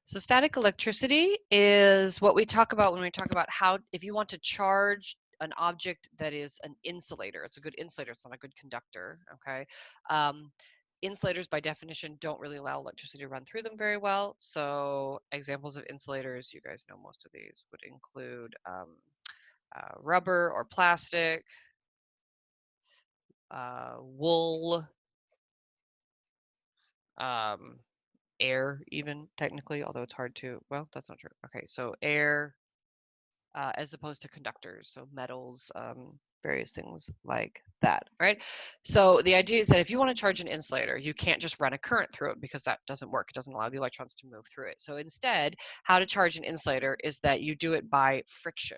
So static electricity is what we talk about when we talk about how, if you want to charge an object that is an insulator, it's a good insulator, it's not a good conductor, okay? Insulators by definition don't really allow electricity to run through them very well. So examples of insulators, you guys know most of these would include rubber or plastic, wool, air even technically, although it's hard to, well, that's not true. Okay, so air, as opposed to conductors, so metals, various things like that, right? So the idea is that if you want to charge an insulator, you can't just run a current through it because that doesn't work. It doesn't allow the electrons to move through it. So instead, how to charge an insulator is that you do it by friction.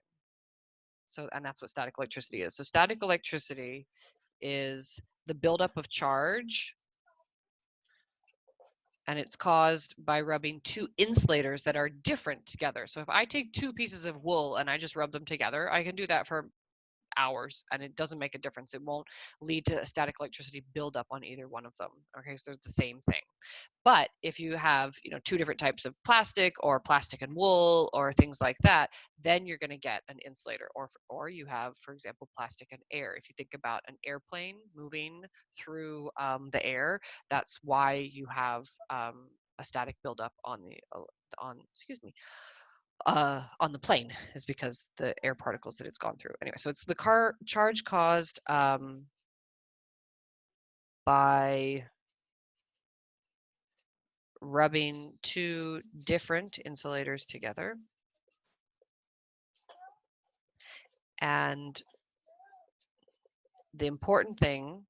So, and that's what static electricity is. So static electricity is the buildup of charge, and it's caused by rubbing two insulators that are different together. So if I take two pieces of wool and I just rub them together, I can do that for hours and it doesn't make a difference. It won't lead to a static electricity buildup on either one of them. Okay, so they're the same thing. But if you have, two different types of plastic or plastic and wool or things like that, then you're going to get an insulator. Or you have, for example, plastic and air. If you think about an airplane moving through the air, that's why you have a static buildup on the on the plane, is because the air particles that it's gone through. Anyway, so it's the charge caused by rubbing two different insulators together. And the important thing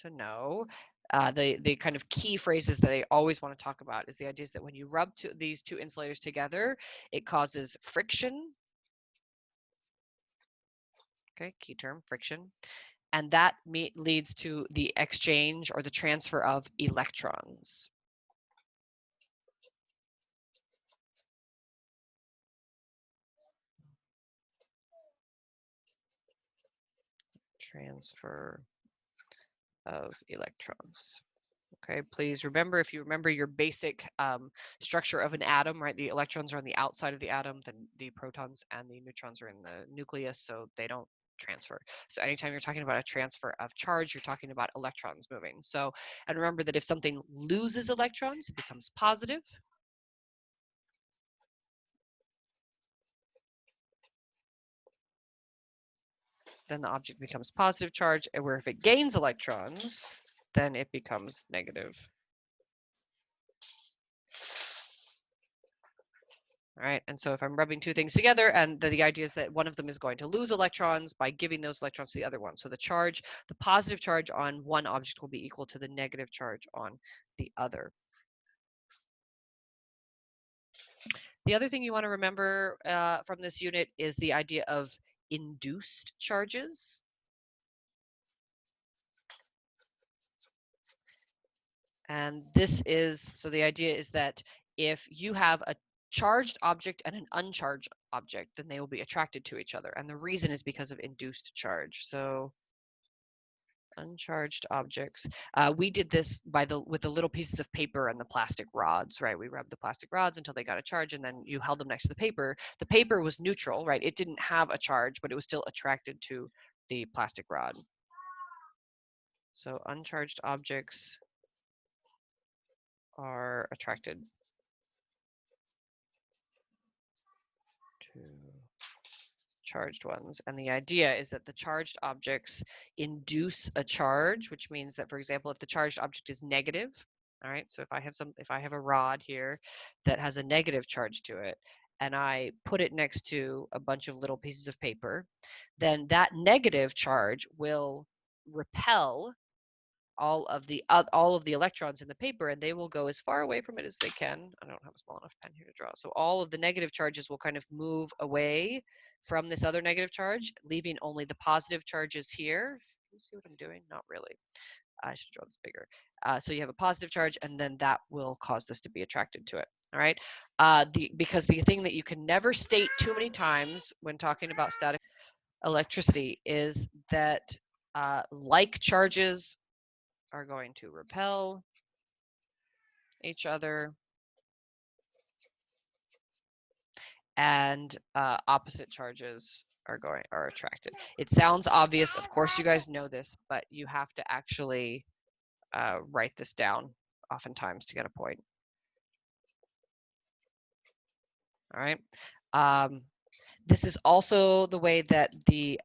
to know, the kind of key phrases that I always want to talk about is the idea is that when you rub these two insulators together, it causes friction. Okay, key term, friction. And that leads to the exchange or the transfer of electrons. Transfer of electrons. Okay, please remember, if you remember your basic structure of an atom, right? The electrons are on the outside of the atom, then the protons and the neutrons are in the nucleus, so they don't transfer. So anytime you're talking about a transfer of charge, you're talking about electrons moving. So, and remember that if something loses electrons, it becomes positive. Then the object becomes positive charge, and where if it gains electrons, then it becomes negative. All right, and so if I'm rubbing two things together, and the idea is that one of them is going to lose electrons by giving those electrons to the other one. So the positive charge on one object will be equal to the negative charge on the other. The other thing you want to remember from this unit is the idea of induced charges. And this is, so the idea is that if you have a charged object and an uncharged object, then they will be attracted to each other. And the reason is because of induced charge. So uncharged objects. We did this with the little pieces of paper and the plastic rods, right? We rubbed the plastic rods until they got a charge, and then you held them next to the paper. The paper was neutral, right? It didn't have a charge, but it was still attracted to the plastic rod. So uncharged objects are attracted to charged ones. And the idea is that the charged objects induce a charge, which means that, for example, if the charged object is negative, all right, so if I have a rod here that has a negative charge to it, and I put it next to a bunch of little pieces of paper, then that negative charge will repel all of the electrons in the paper, and they will go as far away from it as they can. I don't have a small enough pen here to draw. So all of the negative charges will kind of move away from this other negative charge, leaving only the positive charges here. Can you see what I'm doing? Not really. I should draw this bigger. So you have a positive charge, and then that will cause this to be attracted to it. All right. Because the thing that you can never state too many times when talking about static electricity is that like charges are going to repel each other, and opposite charges are attracted. It sounds obvious. Of course, you guys know this, but you have to actually write this down oftentimes to get a point. All right. This is also the way that the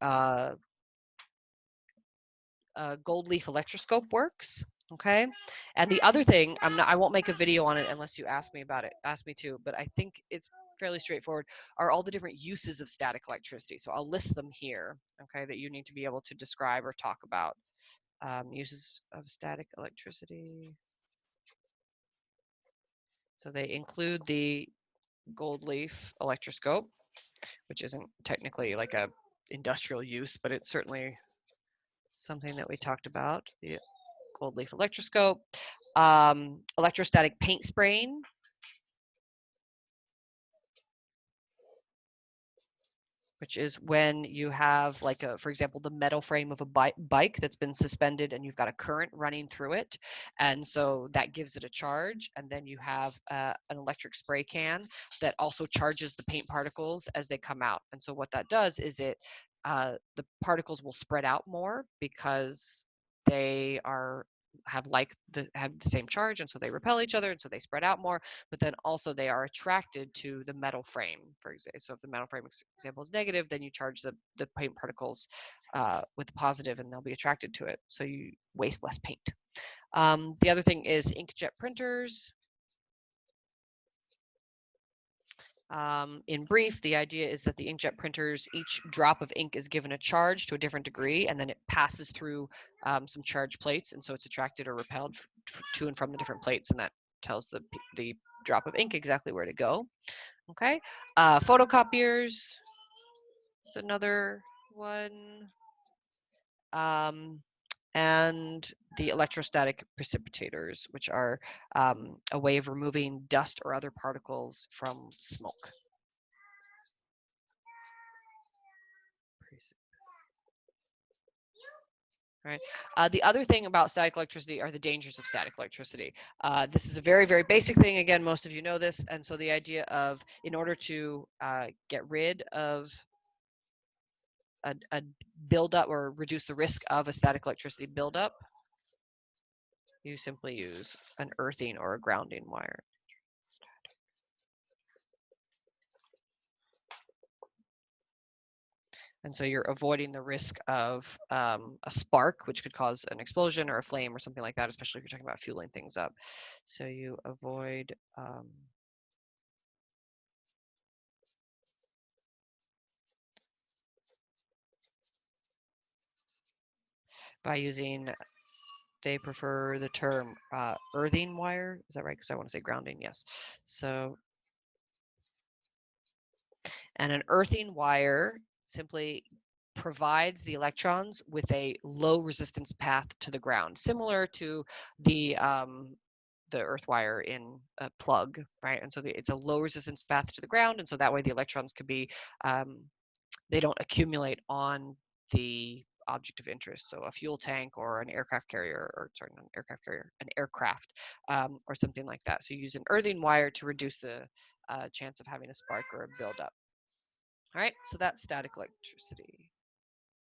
gold leaf electroscope works. Okay. And the other thing, I won't make a video on it unless you ask me about it, ask me to, but I think it's fairly straightforward, are all the different uses of static electricity. So I'll list them here, okay, that you need to be able to describe or talk about. Uses of static electricity. So they include the gold leaf electroscope, which isn't technically like a industrial use, but it's certainly something that we talked about. The gold leaf electroscope, electrostatic paint spraying, which is when you have like for example, the metal frame of a bike that's been suspended and you've got a current running through it. And so that gives it a charge. And then you have an electric spray can that also charges the paint particles as they come out. And so what that does is the particles will spread out more because they have the same charge, and so they repel each other, and so they spread out more, but then also they are attracted to the metal frame, for example. So if the metal frame example is negative, then you charge the paint particles with the positive, and they'll be attracted to it, so you waste less paint. The other thing is inkjet printers. In brief, the idea is that the inkjet printers, each drop of ink is given a charge to a different degree, and then it passes through some charge plates, and so it's attracted or repelled to and from the different plates, and that tells the drop of ink exactly where to go. Okay, photocopiers is another one, and the electrostatic precipitators, which are a way of removing dust or other particles from smoke. Right. The other thing about static electricity are the dangers of static electricity. This is a very, very basic thing. Again, most of you know this. And so the idea of, in order to get rid of a buildup or reduce the risk of a static electricity buildup, you simply use an earthing or a grounding wire. And so you're avoiding the risk of a spark, which could cause an explosion or a flame or something like that, especially if you're talking about fueling things up. So you avoid by using, they prefer the term earthing wire. Is that right? Because I want to say grounding. Yes. So, and an earthing wire simply provides the electrons with a low resistance path to the ground, similar to the earth wire in a plug, right? And so it's a low resistance path to the ground, and so that way the electrons could be, they don't accumulate on the object of interest, so a fuel tank or an aircraft carrier, or sorry, not an aircraft carrier, an aircraft, or something like that. So you use an earthing wire to reduce the chance of having a spark or a buildup. All right, so that's static electricity.